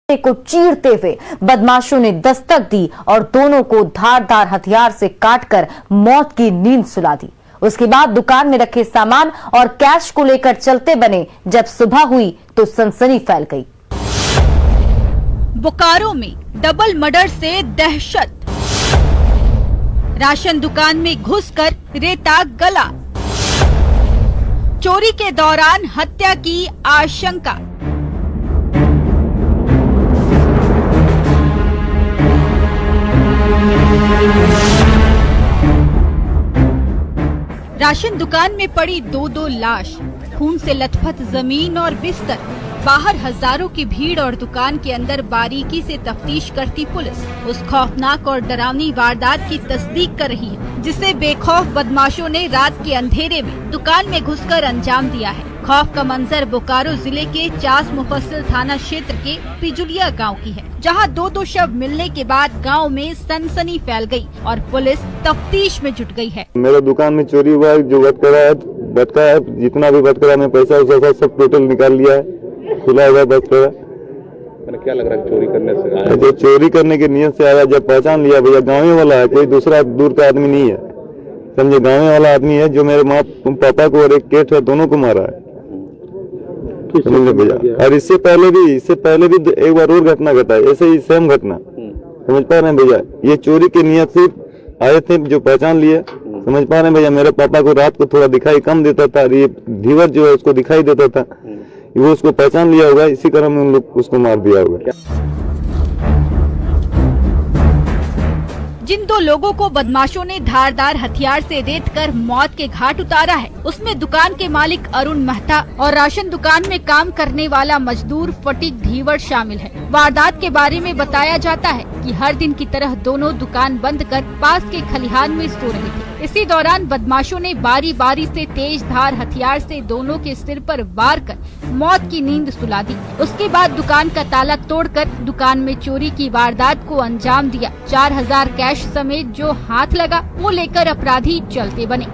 को चीरते हुए बदमाशों ने दस्तक दी और दोनों को धारदार हथियार से काटकर मौत की नींद सुला दी। उसके बाद दुकान में रखे सामान और कैश को लेकर चलते बने। जब सुबह हुई तो सनसनी फैल गई। बोकारो में डबल मर्डर से दहशत। राशन दुकान में घुसकर रेता गला। चोरी के दौरान हत्या की आशंका। राशन दुकान में पड़ी दो लाश, खून से लथपथ जमीन और बिस्तर। बाहर हजारों की भीड़ और दुकान के अंदर बारीकी से तफ्तीश करती पुलिस उस खौफनाक और डरावनी वारदात की तस्दीक कर रही है, जिसे बेखौफ बदमाशों ने रात के अंधेरे में दुकान में घुसकर अंजाम दिया है। खौफ का मंजर बोकारो जिले के चास मुफस्सिल थाना क्षेत्र के पिजुलिया गांव की है, जहां दो शव मिलने के बाद गांव में सनसनी फैल गई और पुलिस तफ्तीश में जुट गई है। मेरे दुकान में चोरी हुआ है, जो बटका है, जितना भी बटका मैं पैसा सब टोटल निकाल लिया है, खुला हुआ बटका। क्या लग रहा है चोरी करने से आया? जो चोरी करने की नीयत से आया, जब पहचान लिया भैया गाँव वाला है, कोई दूसरा दूर का आदमी नहीं है, समझे, गाँव वाला आदमी है जो मेरे माँ पापा को और एक केट है, दोनों को मारा है, समझ भैया। और इससे पहले भी एक बार और घटना घटा है, ऐसे ही सेम घटना, समझ पा रहे हैं भैया। ये चोरी की नियत से आए थे, जो पहचान लिए, समझ पा रहे हैं भैया। मेरे पापा को रात को थोड़ा दिखाई कम देता था, ये धीवर जो है उसको दिखाई देता था, वो उसको पहचान लिया होगा, इसी कारण में उन लोग उसको मार दिया होगा। जिन दो लोगों को बदमाशों ने धारदार हथियार से रेत कर मौत के घाट उतारा है, उसमें दुकान के मालिक अरुण मेहता और राशन दुकान में काम करने वाला मजदूर फटीक धीवर शामिल है। वारदात के बारे में बताया जाता है कि हर दिन की तरह दोनों दुकान बंद कर पास के खलिहान में सो रहे थे। इसी दौरान बदमाशों ने बारी बारी से तेज धार हथियार से दोनों के सिर पर वार कर मौत की नींद सुला दी। उसके बाद दुकान का ताला तोड़कर दुकान में चोरी की वारदात को अंजाम दिया। 4000 कैश समेत जो हाथ लगा वो लेकर अपराधी चलते बने।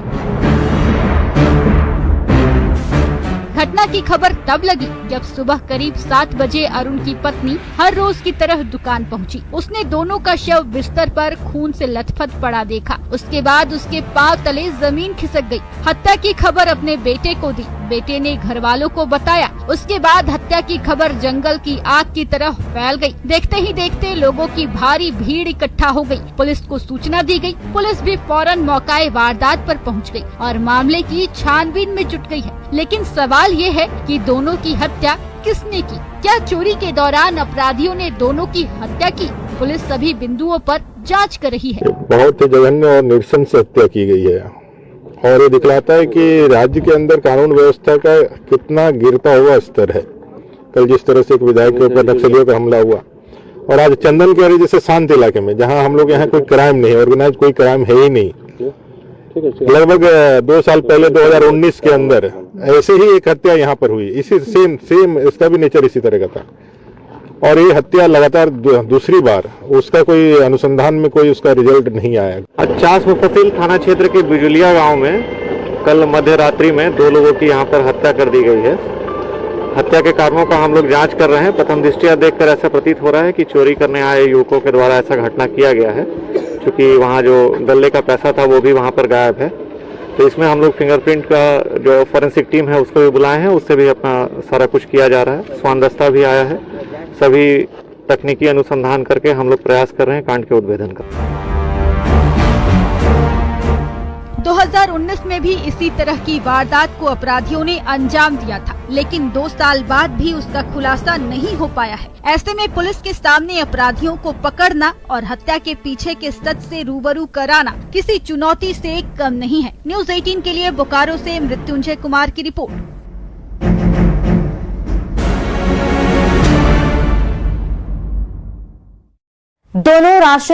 घटना की खबर तब लगी जब सुबह करीब 7 बजे अरुण की पत्नी हर रोज की तरह दुकान पहुंची। उसने दोनों का शव बिस्तर पर खून से लथपथ पड़ा देखा। उसके बाद उसके पांव तले जमीन खिसक गई। हत्या की खबर अपने बेटे को दी। बेटे ने घर वालों को बताया। उसके बाद हत्या की खबर जंगल की आग की तरह फैल गई। देखते ही देखते लोगों की भारी भीड़ इकट्ठा हो गई। पुलिस को सूचना दी गई। पुलिस भी फौरन मौके वारदात पर पहुंच गई और मामले की छानबीन में जुट गई है। लेकिन सवाल ये है कि दोनों की हत्या किसने की? क्या चोरी के दौरान अपराधियों ने दोनों की हत्या की? पुलिस सभी बिंदुओं पर जांच कर रही है। बहुत ही जघन्य और नृशंस से हत्या की गई है और ये दिखलाता है कि राज्य के अंदर कानून व्यवस्था का कितना गिरता हुआ स्तर है। कल जिस तरह से एक विधायक के ऊपर नक्सलियों का हमला हुआ और आज चंदन केरी जैसे शांत इलाके में, जहां हम लोग यहाँ कोई क्राइम नहीं, ऑर्गेनाइज कोई क्राइम है ही नहीं, लगभग 2 साल पहले 2019 के अंदर ऐसे ही एक हत्या यहाँ पर हुई। इसी सेम इसका भी नेचर इसी तरह का था और ये हत्या लगातार दूसरी बार, उसका कोई अनुसंधान में कोई उसका रिजल्ट नहीं आया। चास मुफस्सिल थाना क्षेत्र के बिजुलिया गांव में कल मध्य रात्रि में 2 लोगों की यहां पर हत्या कर दी गई है। हत्या के कारणों का हम लोग जांच कर रहे हैं। प्रथम दृष्टया देखकर ऐसा प्रतीत हो रहा है कि चोरी करने आए युवकों के द्वारा ऐसा घटना किया गया है, क्योंकि वहां जो गले का पैसा था वो भी वहां पर गायब है। तो इसमें हम लोग फिंगरप्रिंट का जो फॉरेंसिक टीम है उसको भी बुलाए हैं, उससे भी अपना सारा कुछ किया जा रहा है। स्वान दस्ता भी आया है। सभी तकनीकी अनुसंधान करके हम लोग प्रयास कर रहे हैं कांड के उद्भेदन का। 2019 में भी इसी तरह की वारदात को अपराधियों ने अंजाम दिया था, लेकिन 2 साल बाद भी उसका खुलासा नहीं हो पाया है। ऐसे में पुलिस के सामने अपराधियों को पकड़ना और हत्या के पीछे के सच से रूबरू कराना किसी चुनौती से कम नहीं है। न्यूज़ 18 के लिए बोकारो से मृत्युंजय कुमार की रिपोर्ट। दोनों राशन